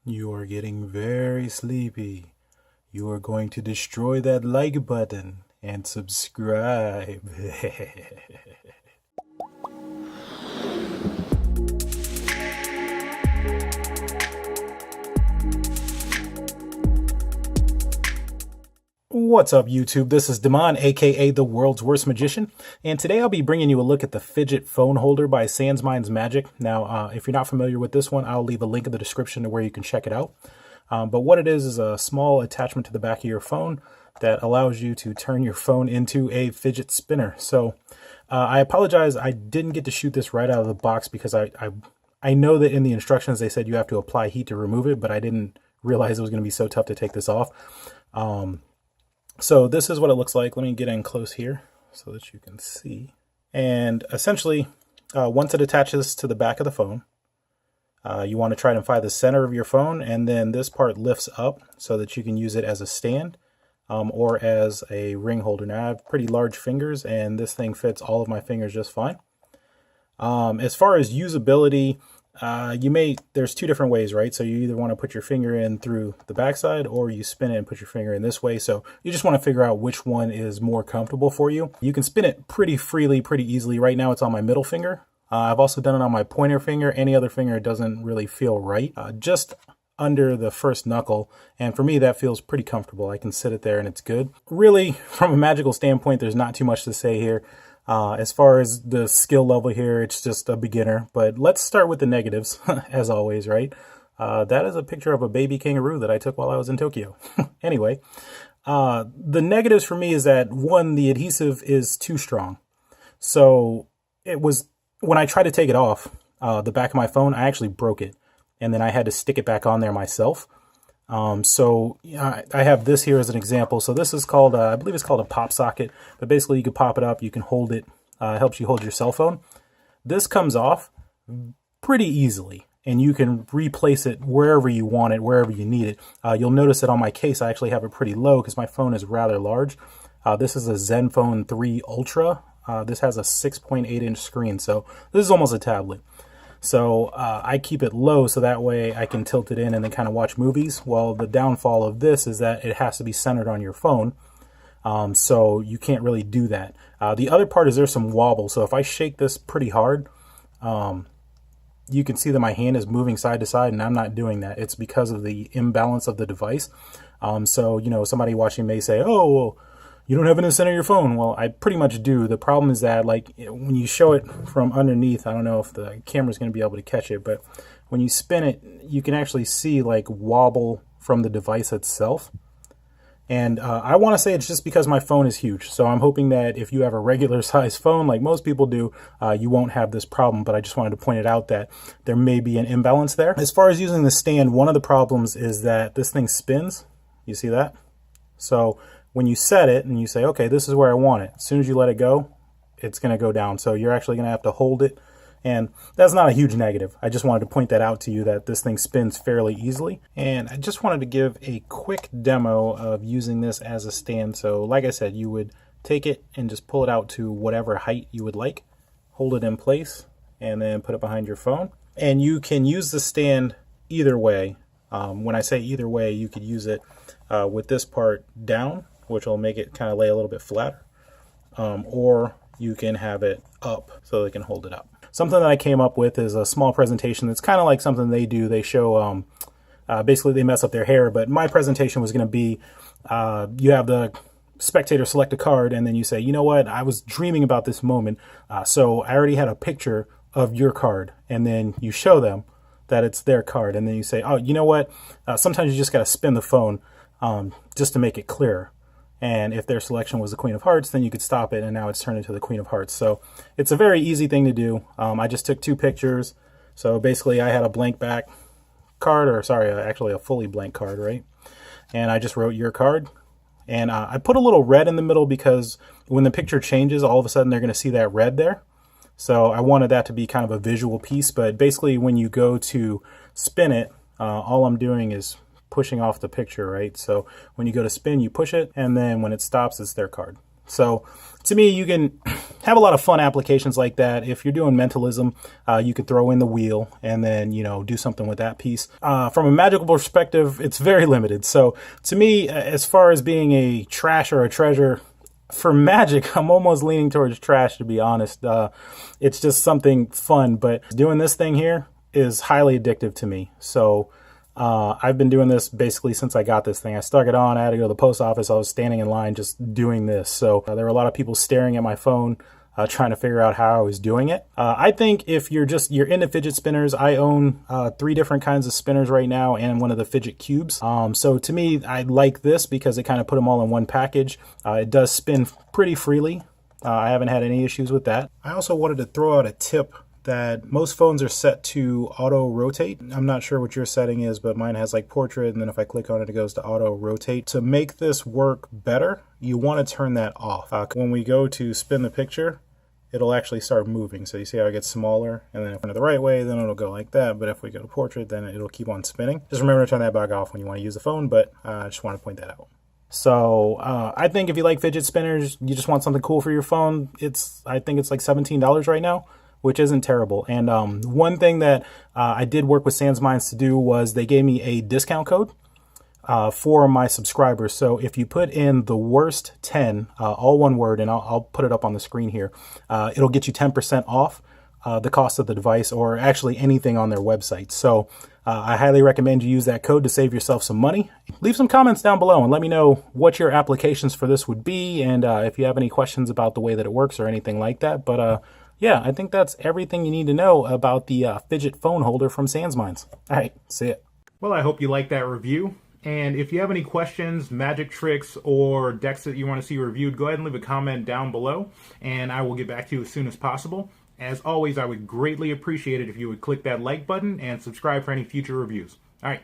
You are getting very sleepy. You are going to destroy that like button and subscribe. What's up, YouTube? This is Damon, aka the world's worst magician, and today I'll be bringing you a look at the Fidget phone holder by Sansminds Magic. Now, if you're not familiar with this one, I'll leave a link in the description to where you can check it out. But what it is a small attachment to the back of your phone that allows you to turn your phone into a fidget spinner. So I apologize, I didn't get to shoot this right out of the box because I know that in the instructions they said you have to apply heat to remove it, but I didn't realize it was going to be so tough to take this off. So this is what it looks like. Let me get in close here so that you can see. And essentially, once it attaches to the back of the phone, you want to try to find the center of your phone, and then this part lifts up so that you can use it as a stand or as a ring holder. Now, I have pretty large fingers, and this thing fits all of my fingers just fine. As far as usability, there's two different ways, right? So you either want to put your finger in through the backside, or you spin it and put your finger in this way. So you just want to figure out which one is more comfortable for you. You can spin it pretty freely, pretty easily. Right now it's on my middle finger. I've also done it on my pointer finger. Any other finger doesn't really feel right. Just under the first knuckle, and for me that feels pretty comfortable. I can sit it there and it's good. Really, from a magical standpoint, there's not too much to say here. As far as the skill level here, it's just a beginner. But let's start with the negatives, as always, right? That is a picture of a baby kangaroo that I took while I was in Tokyo. Anyway, the negatives for me is that, one, the adhesive is too strong. So it was, when I tried to take it off the back of my phone, I actually broke it. And then I had to stick it back on there myself. I have this here as an example. So this is called, I believe it's called a pop socket, but basically you can pop it up, you can hold it, it helps you hold your cell phone. This comes off pretty easily, and you can replace it wherever you want it, wherever you need it. You'll notice that on my case, I actually have it pretty low because my phone is rather large. This is a Zenfone 3 Ultra. This has a 6.8-inch screen, so this is almost a tablet. So I keep it low so that way I can tilt it in and then kind of watch movies. Well, the downfall of this is that it has to be centered on your phone. So you can't really do that. The other part is there's some wobble. So if I shake this pretty hard, you can see that my hand is moving side to side, and I'm not doing that. It's because of the imbalance of the device. So, you know, somebody watching may say, oh, well, you don't have it in the center of your phone. Well, I pretty much do. The problem is that, like, when you show it from underneath, I don't know if the camera's going to be able to catch it, but when you spin it, you can actually see, like, wobble from the device itself. And I want to say it's just because my phone is huge. So I'm hoping that if you have a regular size phone, like most people do, you won't have this problem. But I just wanted to point it out that there may be an imbalance there. As far as using the stand, one of the problems is that this thing spins. You see that? So when you set it and you say, okay, this is where I want it, as soon as you let it go, it's going to go down. So you're actually going to have to hold it. And that's not a huge negative. I just wanted to point that out to you, that this thing spins fairly easily. And I just wanted to give a quick demo of using this as a stand. So like I said, you would take it and just pull it out to whatever height you would like, hold it in place, and then put it behind your phone. And you can use the stand either way. When I say either way, you could use it with this part down, which will make it kind of lay a little bit flatter, or you can have it up so they can hold it up. Something that I came up with is a small presentation that's kind of like something they do. They show, basically they mess up their hair, but my presentation was going to be, you have the spectator select a card, and then you say, you know what, I was dreaming about this moment, so I already had a picture of your card, and then you show them that it's their card, and then you say, oh, you know what, sometimes you just got to spin the phone just to make it clearer. And if their selection was the Queen of Hearts, then you could stop it, and now it's turned into the Queen of Hearts. So it's a very easy thing to do. I just took two pictures. So basically I had a blank back card, or sorry, actually a fully blank card, right? And I just wrote your card. And I put a little red in the middle because when the picture changes, all of a sudden they're going to see that red there. So I wanted that to be kind of a visual piece. But basically when you go to spin it, all I'm doing is pushing off the picture, right? So when you go to spin, you push it, and then when it stops, it's their card. So to me, you can have a lot of fun applications like that. If you're doing mentalism, you could throw in the wheel and then, do something with that piece. From a magical perspective, it's very limited. So to me, as far as being a trash or a treasure, for magic, I'm almost leaning towards trash, to be honest. It's just something fun, but doing this thing here is highly addictive to me. So I've been doing this basically since I got this thing. I stuck it on, I had to go to the post office, I was standing in line just doing this. So there were a lot of people staring at my phone, trying to figure out how I was doing it. I think if you're into fidget spinners, I own 3 different kinds of spinners right now and one of the fidget cubes. So to me, I like this because it kind of put them all in one package. It does spin pretty freely. I haven't had any issues with that. I also wanted to throw out a tip that most phones are set to auto rotate. I'm not sure what your setting is, but mine has like portrait, and then if I click on it, it goes to auto rotate. To make this work better, you want to turn that off. When we go to spin the picture, it'll actually start moving. So you see how it gets smaller, and then if we're the right way, then it'll go like that. But if we go to portrait, then it'll keep on spinning. Just remember to turn that back off when you want to use the phone, but I just want to point that out. So I think if you like fidget spinners, you just want something cool for your phone, I think it's like $17 right now, which isn't terrible. And one thing that I did work with Sansminds to do was they gave me a discount code for my subscribers. So if you put in the worst 10, all one word, and I'll put it up on the screen here, it'll get you 10% off the cost of the device, or actually anything on their website. So I highly recommend you use that code to save yourself some money. Leave some comments down below and let me know what your applications for this would be, and if you have any questions about the way that it works or anything like that. But yeah, I think that's everything you need to know about the fidget phone holder from Sansminds. All right, see ya. Well, I hope you liked that review. And if you have any questions, magic tricks, or decks that you want to see reviewed, go ahead and leave a comment down below, and I will get back to you as soon as possible. As always, I would greatly appreciate it if you would click that like button and subscribe for any future reviews. All right,